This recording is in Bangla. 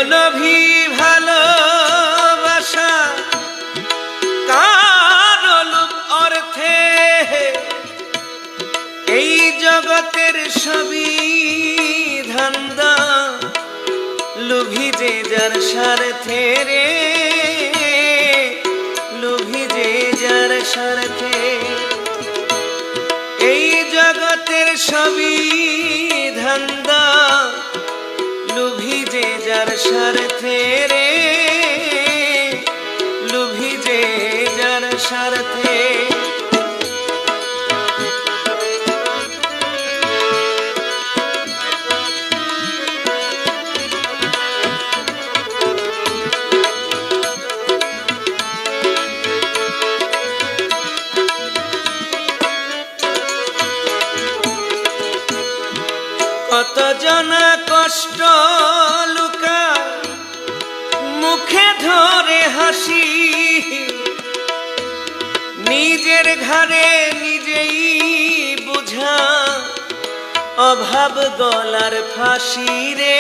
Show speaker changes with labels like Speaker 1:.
Speaker 1: লোভী ভালোবাসা কারো লোভ অর্থে এই জগতের সবই ধান্দা লোভী যে যার স্বার্থে রে লোভী যে যার স্বার্থে এই জগতের সবই ধান্দা লোভী যে যার স্বার্থে রে লোভী যে যার স্বার্থে কত জনা কষ্ট লুকায় মুখে ধরে হাসি নিজের ঘরে নিজেই বুঝা অভাব গলার ফাঁসি রে।